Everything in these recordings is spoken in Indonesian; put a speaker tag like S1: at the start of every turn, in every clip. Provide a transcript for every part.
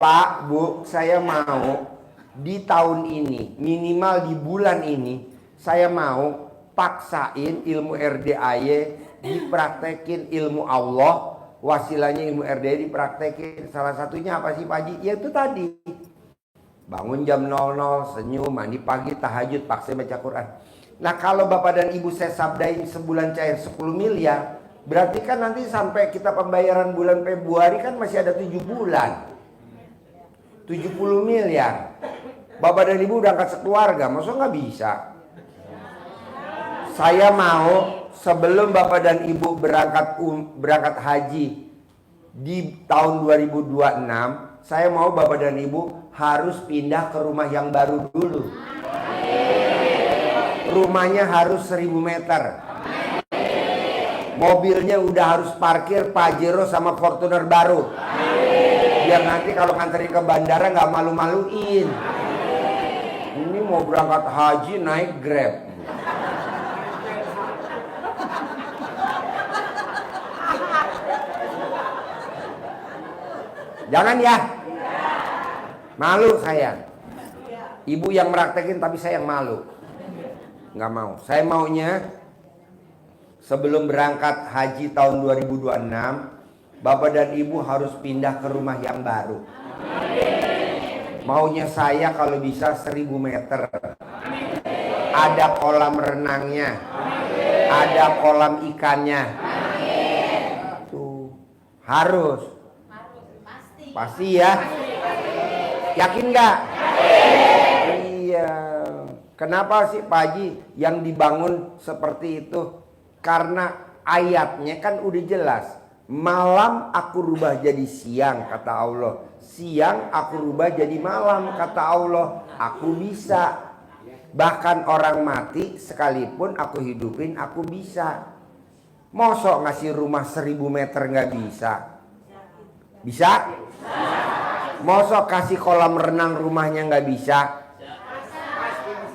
S1: Pak, Bu, saya mau di tahun ini, minimal di bulan ini, saya mau paksain ilmu RDAY, dipraktekin ilmu Allah, wasilahnya ilmu RDAY dipraktekin. Salah satunya apa sih Pak Haji? Ya itu tadi. Bangun jam 00, senyum, mandi pagi, tahajud, paksa baca Quran. Nah kalau Bapak dan Ibu saya sabdain sebulan cair 10 miliar, berarti kan nanti sampai kita pembayaran bulan Februari kan masih ada 7 bulan. 70 miliar. Bapak dan Ibu udah angkat sekeluarga, masa nggak bisa? Saya mau sebelum Bapak dan Ibu berangkat haji di tahun 2026, saya mau Bapak dan Ibu harus pindah ke rumah yang baru dulu. Rumahnya harus 1000 meter. Mobilnya udah harus parkir Pajero sama Fortuner baru. Biar nanti kalau nganterin ke bandara nggak malu-maluin. Ini mau berangkat haji naik Grab. Jangan ya. Malu saya. Ibu yang meraktekin tapi saya yang malu. Nggak mau. Saya maunya sebelum berangkat haji tahun 2026, Bapak dan Ibu harus pindah ke rumah yang baru. Maunya saya kalau bisa 1000 meter. Ada kolam renangnya. Ada kolam ikannya. Tuh. Harus. Pasti ya. Yakin nggak? Iya. Kenapa sih Pak Haji yang dibangun seperti itu? Karena ayatnya kan udah jelas. Malam aku rubah jadi siang kata Allah. Siang aku rubah jadi malam kata Allah. Aku bisa. Bahkan orang mati sekalipun aku hidupin aku bisa. Mosok ngasih rumah 1000 meter nggak bisa? Bisa? Mosok kasih kolam renang rumahnya nggak bisa?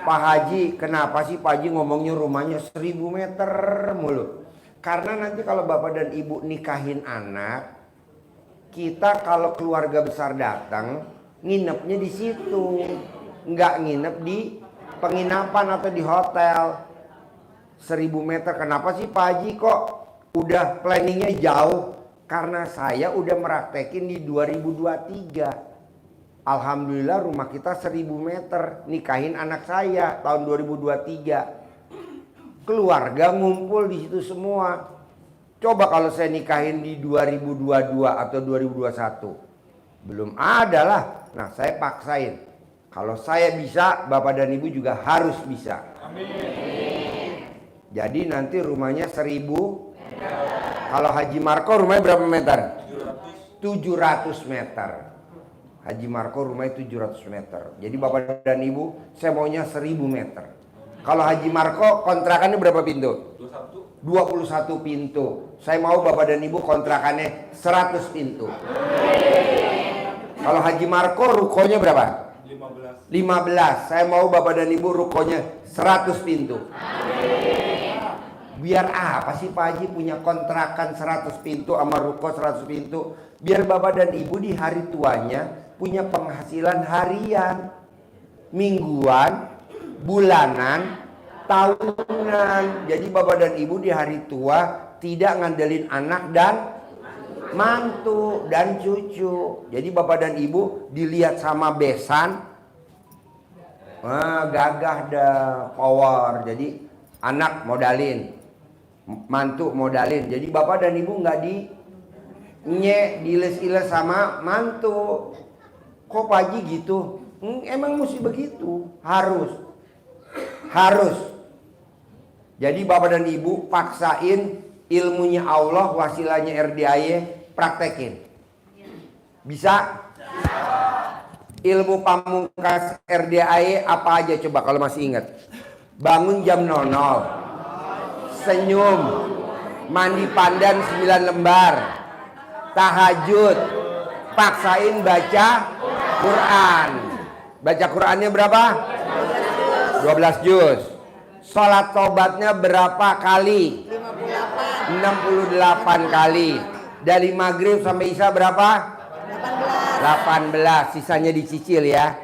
S1: Pak Haji, kenapa sih Pak Haji ngomongnya rumahnya 1000 meter mulu? Karena nanti kalau Bapak dan Ibu nikahin anak, kita kalau keluarga besar datang, nginepnya di situ. Nggak nginep di penginapan atau di hotel. 1000 meter, kenapa sih Pak Haji kok udah planningnya jauh? Karena saya udah meraktekin di 2023. Alhamdulillah rumah kita 1000 meter. Nikahin anak saya tahun 2023. Keluarga ngumpul di situ semua. Coba kalau saya nikahin di 2022 atau 2021. Belum ada lah. Nah saya paksain. Kalau saya bisa, Bapak dan Ibu juga harus bisa. Amin. Jadi nanti rumahnya 1000. Kalau Haji Marco rumahnya berapa meter? 700 meter. Haji Marco rumahnya 700 meter. Jadi Bapak dan Ibu, saya maunya 1000 meter. Kalau Haji Marco kontrakannya berapa pintu? 21 pintu. Saya mau Bapak dan Ibu kontrakannya 100 pintu. Kalau Haji Marco rukonya berapa? 15. Saya mau Bapak dan Ibu rukonya 100 pintu. Biar apa sih Pak Haji punya kontrakan 100 pintu sama ruko 100 pintu? Biar Bapak dan Ibu di hari tuanya punya penghasilan harian, mingguan, bulanan, tahunan. Jadi Bapak dan Ibu di hari tua tidak ngandelin anak dan mantu dan cucu. Jadi Bapak dan Ibu dilihat sama besan, gagah dah, power. Jadi anak modalin, mantu modalin. Jadi Bapak dan Ibu nggak diles-iles sama mantu. Kok Pak Haji gitu? Emang mesti begitu. Harus. Jadi Bapak dan Ibu paksain ilmunya Allah, wasilahnya RDAY, praktekin. Bisa? Ilmu pamungkas RDAY apa aja coba kalau masih ingat? Bangun jam 00. Senyum. Mandi pandan 9 lembar. Tahajud. Paksain baca Quran. Baca Qurannya berapa? 12 juz. Sholat tobatnya berapa kali? 68 kali. Dari maghrib sampai isya berapa? 18. 18, sisanya dicicil ya.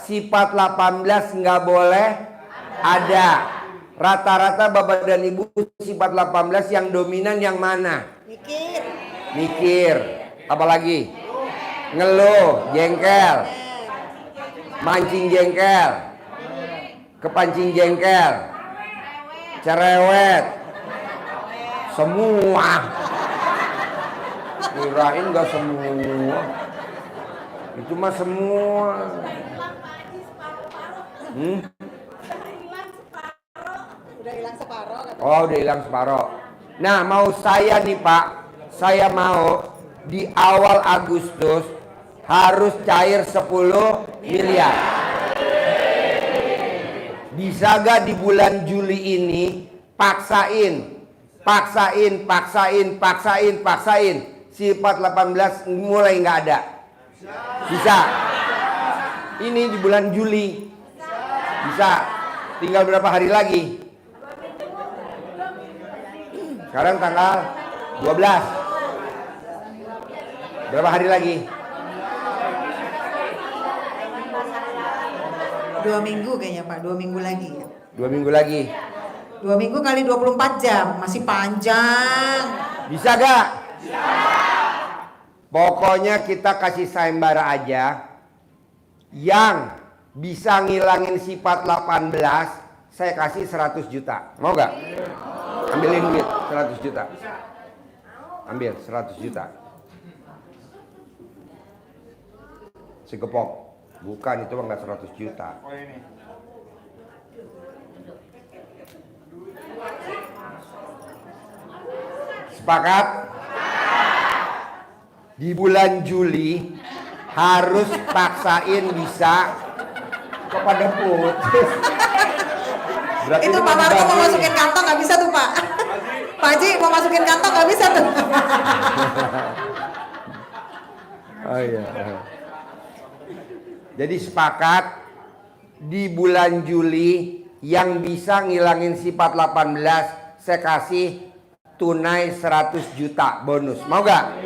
S1: Sifat 18 nggak boleh ada. Rata-rata Bapak dan Ibu sifat 18 yang dominan yang mana? Mikir. Apalagi? Ngeluh, jengkel. Mancing jengkel. Kepancing jengkel. Cerewet. Semua. Kirain nggak semua. Itu mah semua.
S2: Udah hilang separoh.
S1: Oh, udah hilang separoh. Nah, mau saya nih Pak, saya mau di awal Agustus harus cair 10 miliar. Bisa gak di bulan Juli ini paksain. Sifat 18 mulai nggak ada. Bisa. Ini di bulan Juli. Bisa. Tinggal berapa hari lagi? Sekarang tanggal 12. Berapa hari lagi?
S2: 2 minggu kayaknya Pak, 2 minggu lagi ya.
S1: 2 minggu lagi.
S2: 2 minggu kali 24 jam, masih panjang.
S1: Bisa gak? Pokoknya kita kasih sayembara aja. Yang bisa ngilangin sifat 18, saya kasih 100 juta. Mau gak? Ambilin duit 100 juta. Ambil 100 juta. Segepok. Bukan, itu enggak 100 juta. Sepakat? Di bulan Juli harus paksain bisa kepada putus. Berarti
S2: itu Pak Marco mau masukin kantong nggak bisa tuh Pak. Pak Haji mau masukin kantong nggak bisa tuh.
S1: Oh iya. Jadi sepakat di bulan Juli yang bisa ngilangin sifat 18 saya kasih tunai 100 juta bonus. Mau gak?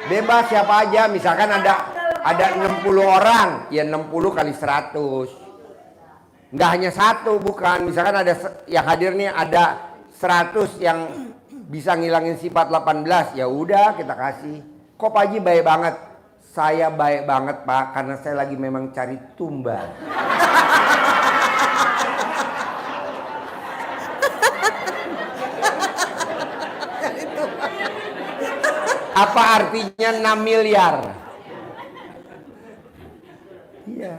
S1: Bebas siapa aja. Misalkan ada 60 orang, ya 60 kali 100. Nggak hanya satu, bukan. Misalkan ada yang hadir nih ada 100 yang bisa ngilangin sifat 18, ya udah kita kasih. Kok Pak Haji baik banget? Saya baik banget Pak, karena saya lagi memang cari tumbal. Apa artinya 6 miliar? Iya.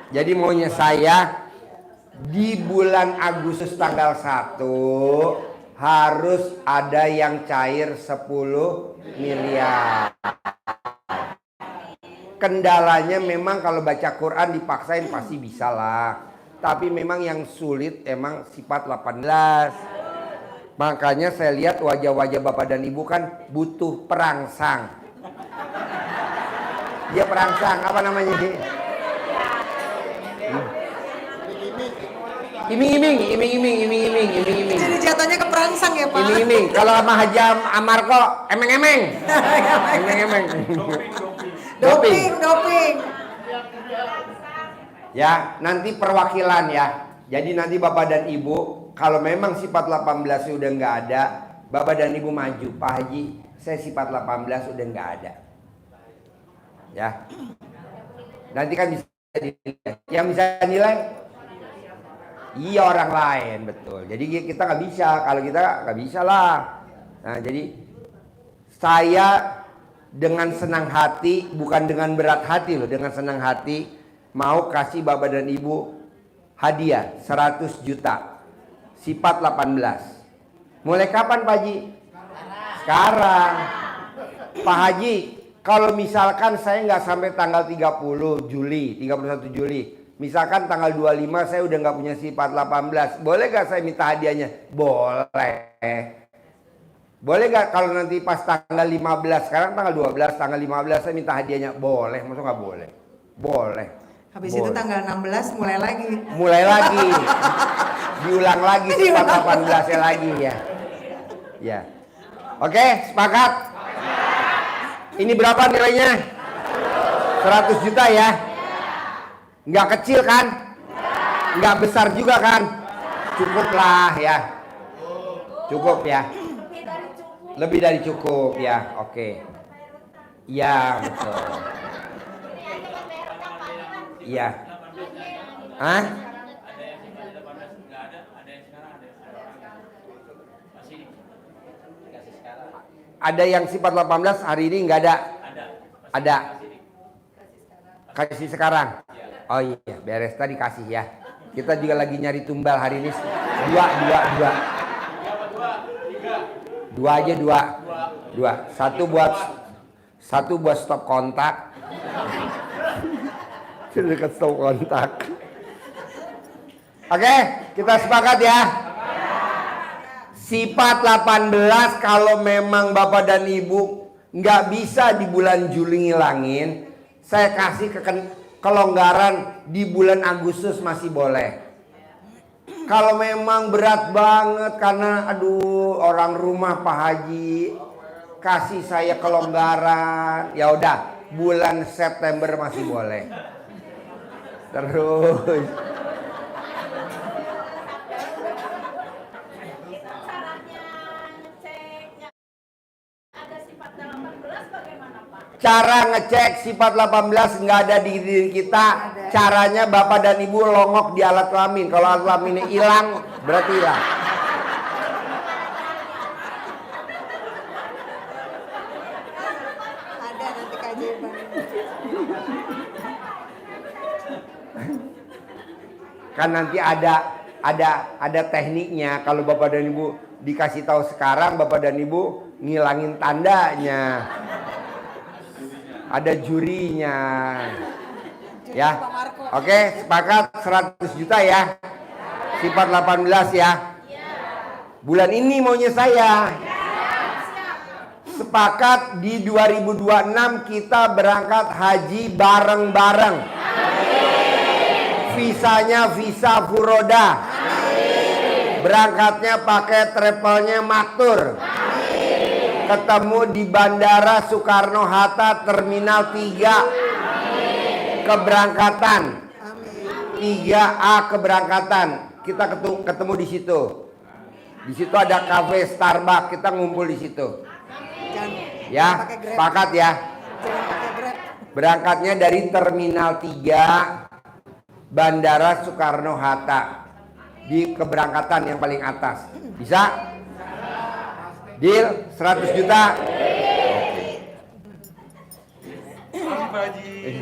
S1: Jadi maunya saya di bulan Agustus tanggal 1 harus ada yang cair 10 miliar. Kendalanya memang kalau baca Quran dipaksain pasti bisa lah. Tapi memang yang sulit emang sifat 18. Makanya saya lihat wajah-wajah Bapak dan Ibu kan butuh perangsang. Dia perangsang, apa namanya? Iming-iming.
S2: Jadi jatuhnya ke perangsang ya Pak.
S1: Iming-iming. Kalau sama Haji Amarko, emeng-emeng. Emeng-emeng.
S2: Doping.
S1: Ya, nanti perwakilan ya. Jadi nanti Bapak dan Ibu, kalau memang sifat 18 sudah nggak ada, Bapak dan Ibu maju. Pak Haji, saya sifat 18 udah nggak ada. Ya. Nanti kan bisa dinilai. Yang bisa nilai? Iya orang lain, betul. Jadi kita nggak bisa, kalau kita nggak bisa lah. Nah jadi saya dengan senang hati, bukan dengan berat hati loh, dengan senang hati mau kasih Bapak dan Ibu hadiah 100 juta. Sifat 18. Mulai kapan Pak Haji? Sekarang. Pak Haji, kalau misalkan saya nggak sampai tanggal 31 Juli, misalkan tanggal 25 saya udah nggak punya sifat 18, boleh gak saya minta hadiahnya? Boleh. Boleh gak kalau nanti pas tanggal 15, sekarang tanggal 12, tanggal 15 saya minta hadiahnya? Boleh, maksudnya nggak boleh? Boleh.
S2: Habis
S1: boleh.
S2: itu tanggal 16 mulai lagi.
S1: Mulai lagi. Diulang lagi sifat 18 lagi ya. Ya. Oke, sepakat? Ini berapa nilainya? 100 juta ya? Nggak kecil kan? Nggak besar juga kan? Cukup lah ya. Cukup ya. Lebih dari cukup ya. Oke. Iya betul. Iya. Hah? Ada yang sifat 18 hari ini nggak ada? Ada. Kasih sekarang. Oh iya, beres tadi kasih ya. Kita juga lagi nyari tumbal hari ini. Dua. Dua aja dua. Satu buat stop kontak. Dekat stop kontak. Oke, kita sepakat ya. Sifat 18 kalau memang Bapak dan Ibu nggak bisa di bulan Juli ngilangin, saya kasih kelonggaran di bulan Agustus masih boleh. Kalau memang berat banget karena aduh orang rumah Pak Haji kasih saya kelonggaran, ya udah bulan September masih boleh. Terus cara ngecek sifat 18 nggak ada di diri kita. Caranya Bapak dan Ibu longok di alat kelamin. Kalau alat kelaminnya hilang, berarti hilang.
S2: Ada nanti keajaiban.
S1: Kan nanti ada tekniknya. Kalau Bapak dan Ibu dikasih tahu sekarang, Bapak dan Ibu ngilangin tandanya. Ada jurinya. Ya. Oke, sepakat 100 juta ya. Sifat 18 ya. Bulan ini maunya saya. Sepakat di 2026 kita berangkat haji bareng-bareng. Visanya visa furoda. Berangkatnya pakai travelnya maktur. Ketemu di Bandara Soekarno-Hatta Terminal 3. Keberangkatan. 3A keberangkatan. Kita ketemu di situ. Di situ ada cafe Starbucks, kita ngumpul di situ. Ya, sepakat ya. Berangkatnya dari Terminal 3 Bandara Soekarno-Hatta di keberangkatan yang paling atas. Bisa? Deal 100 juta. Oke.